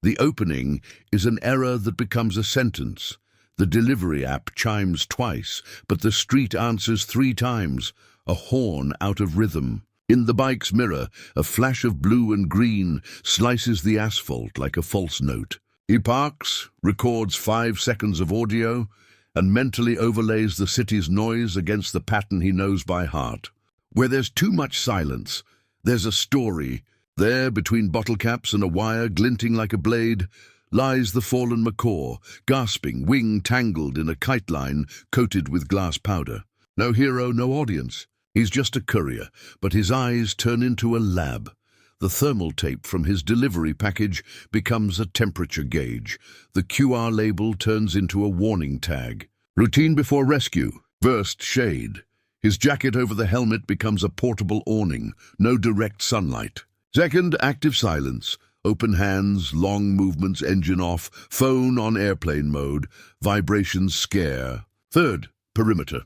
The opening is an error that becomes a sentence. The delivery app chimes twice, but the street answers 3 times, a horn out of rhythm. In the bike's mirror, a flash of blue and green slices the asphalt like a false note. He parks, records 5 seconds of audio, and mentally overlays the city's noise against the pattern he knows by heart. Where there's too much silence, there's a story. There, between bottle caps and a wire glinting like a blade, lies the fallen macaw, gasping, wing tangled in a kite line coated with glass powder. No hero, no audience. He's just a courier, but his eyes turn into a lab. The thermal tape from his delivery package becomes a temperature gauge. The QR label turns into a warning tag. Routine before rescue. First, shade. His jacket over the helmet becomes a portable awning, no direct sunlight. Second, active silence. Open hands, long movements, engine off, phone on airplane mode, vibrations scare. Third, perimeter.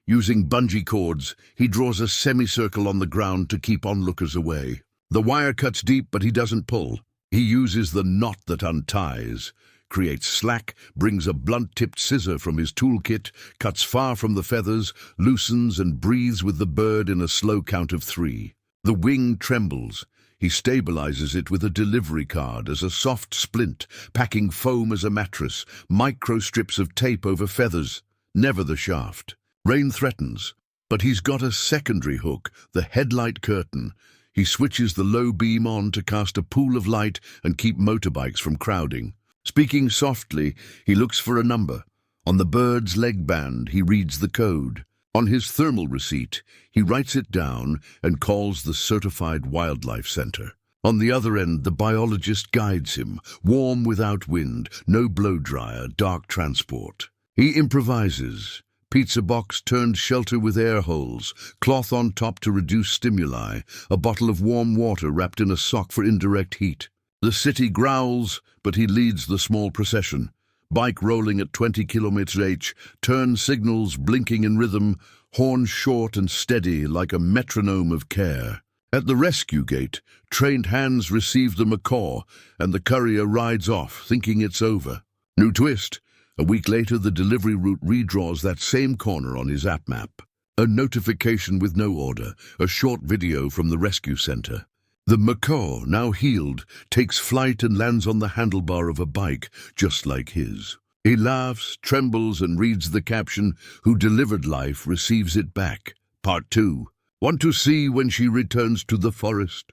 Using bungee cords, he draws a semicircle on the ground to keep onlookers away. The wire cuts deep, but he doesn't pull. He uses the knot that unties, creates slack, brings a blunt-tipped scissor from his toolkit, cuts far from the feathers, loosens and breathes with the bird in a slow count of 3. The wing trembles. He stabilizes it with a delivery card as a soft splint, packing foam as a mattress, micro strips of tape over feathers, never the shaft. Rain threatens, but he's got a secondary hook, the headlight curtain. He switches the low beam on to cast a pool of light and keep motorbikes from crowding. Speaking softly, he looks for a number. On the bird's leg band, he reads the code. On his thermal receipt, he writes it down and calls the certified wildlife center. On the other end, the biologist guides him, warm without wind, no blow dryer, dark transport. He improvises. Pizza box turned shelter with air holes, cloth on top to reduce stimuli, a bottle of warm water wrapped in a sock for indirect heat. The city growls, but he leads the small procession. Bike rolling at 20 km/h, turn signals blinking in rhythm, horn short and steady like a metronome of care. At the rescue gate, trained hands receive the macaw, and the courier rides off, thinking it's over. New twist. A week later, the delivery route redraws that same corner on his app map. A notification with no order, a short video from the rescue center. The macaw, now healed, takes flight and lands on the handlebar of a bike, just like his. He laughs, trembles, and reads the caption, "Who delivered life receives it back." Part 2. Want to see when she returns to the forest?